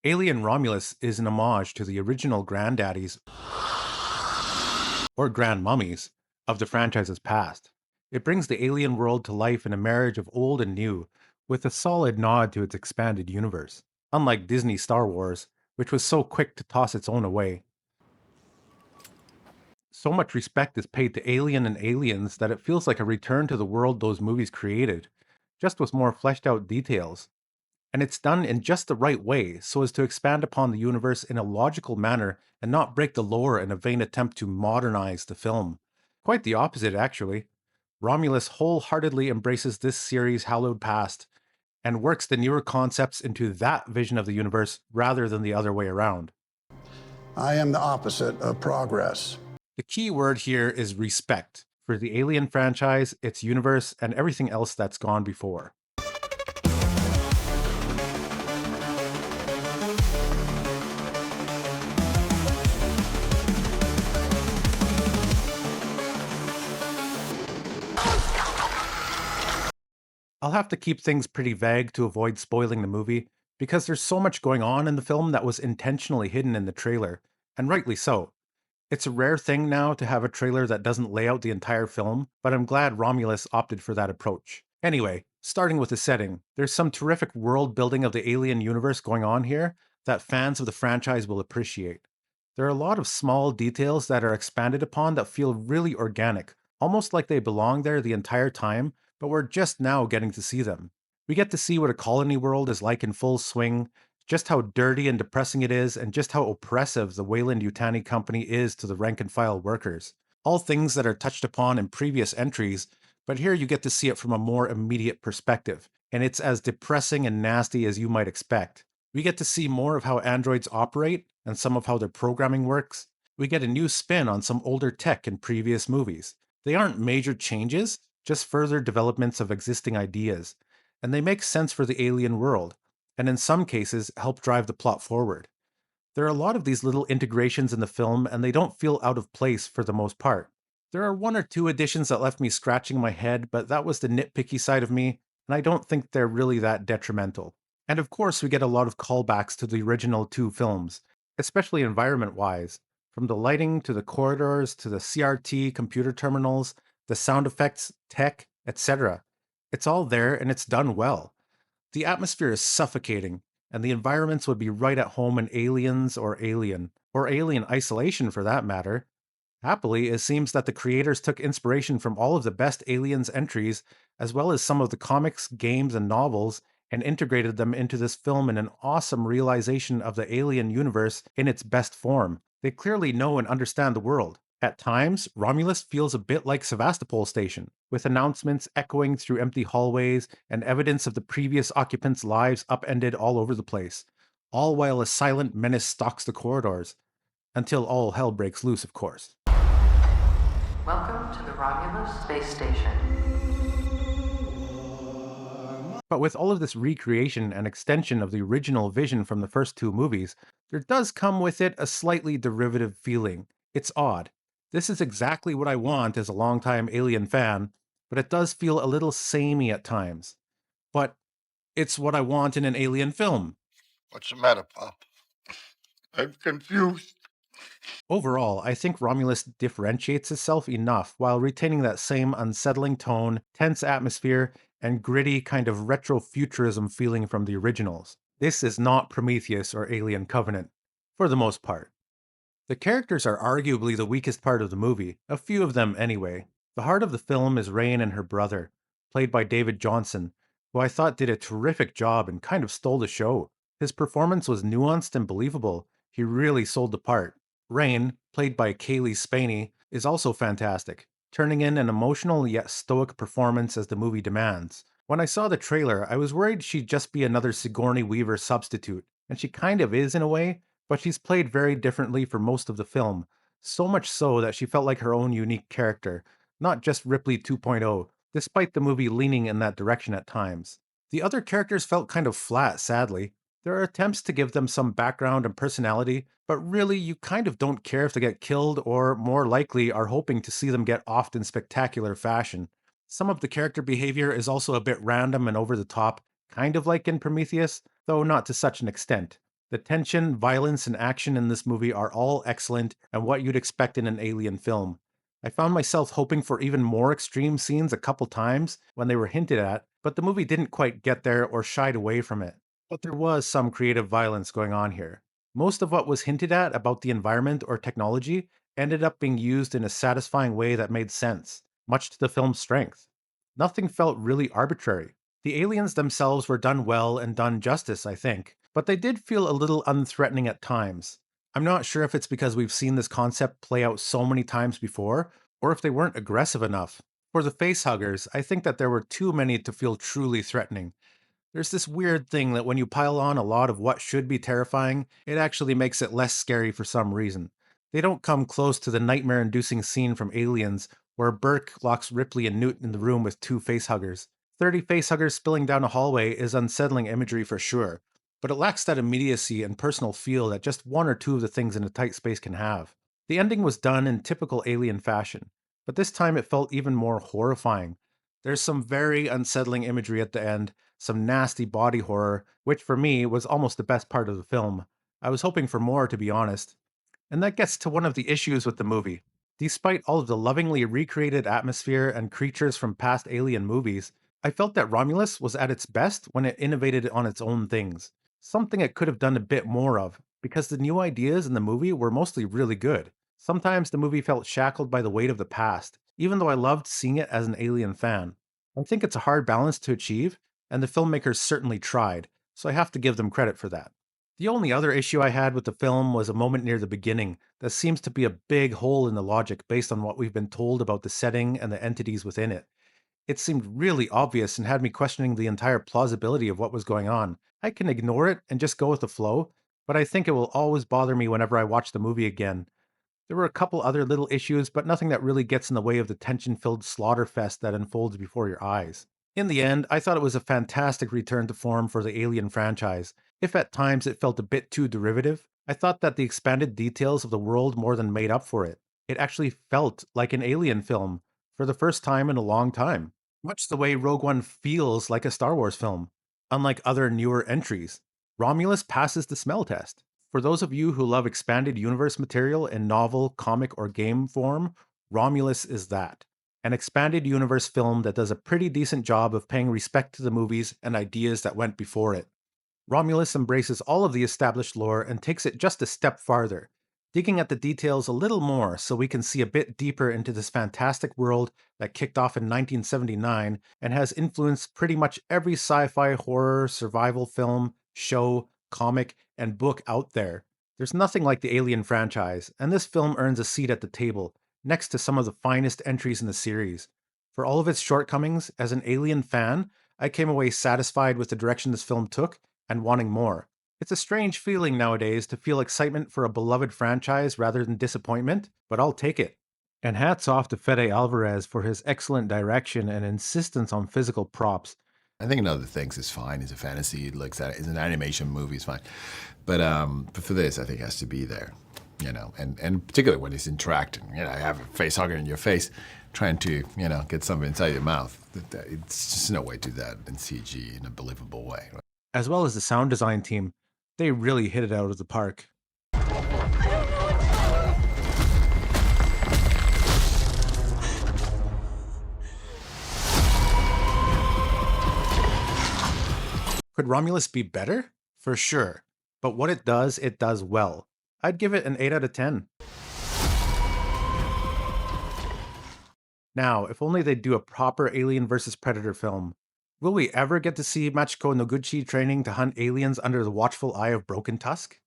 Alien Romulus is an homage to the original granddaddies or grandmummies of the franchise's past. It brings the alien world to life in a marriage of old and new, with a solid nod to its expanded universe. Unlike Disney Star Wars, which was so quick to toss its own away. So much respect is paid to Alien and Aliens that it feels like a return to the world those movies created, just with more fleshed out details. And it's done in just the right way so as to expand upon the universe in a logical manner and not break the lore in a vain attempt to modernize the film. Quite the opposite, actually. Romulus wholeheartedly embraces this series' hallowed past and works the newer concepts into that vision of the universe rather than the other way around. I am the opposite of progress. The key word here is respect for the Alien franchise, its universe, and everything else that's gone before. I'll have to keep things pretty vague to avoid spoiling the movie, because there's so much going on in the film that was intentionally hidden in the trailer, and rightly so. It's a rare thing now to have a trailer that doesn't lay out the entire film, but I'm glad Romulus opted for that approach. Anyway, starting with the setting, there's some terrific world building of the Alien universe going on here that fans of the franchise will appreciate. There are a lot of small details that are expanded upon that feel really organic, almost like they belong there the entire time, but we're just now getting to see them. We get to see what a colony world is like in full swing, just how dirty and depressing it is, and just how oppressive the Wayland Yutani Company is to the rank and file workers. All things that are touched upon in previous entries, but here you get to see it from a more immediate perspective, and it's as depressing and nasty as you might expect. We get to see more of how androids operate and some of how their programming works. We get a new spin on some older tech in previous movies. They aren't major changes, just further developments of existing ideas, and they make sense for the alien world, and in some cases help drive the plot forward. There are a lot of these little integrations in the film, and they don't feel out of place for the most part. There are one or two additions that left me scratching my head, but that was the nitpicky side of me, and I don't think they're really that detrimental. And of course, we get a lot of callbacks to the original two films, especially environment wise. From the lighting to the corridors to the CRT computer terminals, the sound effects, tech, etc. It's all there and it's done well. The atmosphere is suffocating, and the environments would be right at home in Aliens or Alien Isolation for that matter. Happily, it seems that the creators took inspiration from all of the best Aliens entries, as well as some of the comics, games, and novels, and integrated them into this film in an awesome realization of the Alien universe in its best form. They clearly know and understand the world. At times, Romulus feels a bit like Sevastopol Station, with announcements echoing through empty hallways and evidence of the previous occupants' lives upended all over the place, all while a silent menace stalks the corridors. Until all hell breaks loose, of course. Welcome to the Romulus space station. But with all of this recreation and extension of the original vision from the first two movies, there does come with it a slightly derivative feeling. It's odd. This is exactly what I want as a longtime Alien fan, but it does feel a little samey at times. But it's what I want in an Alien film. What's the matter, Pop? I'm confused. Overall, I think Romulus differentiates itself enough while retaining that same unsettling tone, tense atmosphere, and gritty kind of retro-futurism feeling from the originals. This is not Prometheus or Alien Covenant, for the most part. The characters are arguably the weakest part of the movie, a few of them anyway. The heart of the film is Rain and her brother, played by David Johnson, who I thought did a terrific job and kind of stole the show. His performance was nuanced and believable. He really sold the part. Rain, played by Kaylee Spaney, is also fantastic, turning in an emotional yet stoic performance as the movie demands. When I saw the trailer, I was worried she'd just be another Sigourney Weaver substitute, and she kind of is in a way, but she's played very differently for most of the film, so much so that she felt like her own unique character, not just Ripley 2.0, despite the movie leaning in that direction at times. The other characters felt kind of flat, sadly. There are attempts to give them some background and personality, but really you kind of don't care if they get killed or, more likely, are hoping to see them get offed in spectacular fashion. Some of the character behavior is also a bit random and over the top, kind of like in Prometheus, though not to such an extent. The tension, violence, and action in this movie are all excellent and what you'd expect in an alien film. I found myself hoping for even more extreme scenes a couple times when they were hinted at, but the movie didn't quite get there or shied away from it. But there was some creative violence going on here. Most of what was hinted at about the environment or technology ended up being used in a satisfying way that made sense, much to the film's strength. Nothing felt really arbitrary. The aliens themselves were done well and done justice, I think, but they did feel a little unthreatening at times. I'm not sure if it's because we've seen this concept play out so many times before, or if they weren't aggressive enough. For the facehuggers, I think that there were too many to feel truly threatening. There's this weird thing that when you pile on a lot of what should be terrifying, it actually makes it less scary for some reason. They don't come close to the nightmare inducing scene from Aliens where Burke locks Ripley and Newt in the room with two facehuggers. 30 facehuggers spilling down a hallway is unsettling imagery for sure, but it lacks that immediacy and personal feel that just one or two of the things in a tight space can have. The ending was done in typical Alien fashion, but this time it felt even more horrifying. There's some very unsettling imagery at the end, some nasty body horror, which for me was almost the best part of the film. I was hoping for more, to be honest. And that gets to one of the issues with the movie. Despite all of the lovingly recreated atmosphere and creatures from past alien movies, I felt that Romulus was at its best when it innovated on its own things. Something it could have done a bit more of, because the new ideas in the movie were mostly really good. Sometimes the movie felt shackled by the weight of the past, even though I loved seeing it as an alien fan. I think it's a hard balance to achieve, and the filmmakers certainly tried, so I have to give them credit for that. The only other issue I had with the film was a moment near the beginning that seems to be a big hole in the logic based on what we've been told about the setting and the entities within it. It seemed really obvious and had me questioning the entire plausibility of what was going on. I can ignore it and just go with the flow, but I think it will always bother me whenever I watch the movie again. There were a couple other little issues, but nothing that really gets in the way of the tension filled slaughter fest that unfolds before your eyes. In the end, I thought it was a fantastic return to form for the Alien franchise. If at times it felt a bit too derivative, I thought that the expanded details of the world more than made up for it. It actually felt like an Alien film for the first time in a long time, much the way Rogue One feels like a Star Wars film. Unlike other newer entries, Romulus passes the smell test. For those of you who love expanded universe material in novel, comic, or game form, Romulus is that. An expanded universe film that does a pretty decent job of paying respect to the movies and ideas that went before it. Romulus embraces all of the established lore and takes it just a step farther, digging at the details a little more so we can see a bit deeper into this fantastic world that kicked off in 1979 and has influenced pretty much every sci fi, horror, survival film, show, comic, and book out there. There's nothing like the Alien franchise, and this film earns a seat at the table, next to some of the finest entries in the series. For all of its shortcomings, as an Alien fan, I came away satisfied with the direction this film took and wanting more. It's a strange feeling nowadays to feel excitement for a beloved franchise rather than disappointment, but I'll take it. And hats off to Fede Alvarez for his excellent direction and insistence on physical props. I think in other things it's fine. It's a fantasy. It looks at it. It's an animation movie. It's fine. But for this, I think it has to be there. And particularly when it's interacting. You have a face hugger in your face, trying to get something inside your mouth. It's just no way to do that in CG in a believable way. As well as the sound design team, they really hit it out of the park. Could Romulus be better? For sure. But what it does well. I'd give it an 8 out of 10. Now, if only they'd do a proper Alien vs. Predator film. Will we ever get to see Machiko Noguchi training to hunt aliens under the watchful eye of Broken Tusk?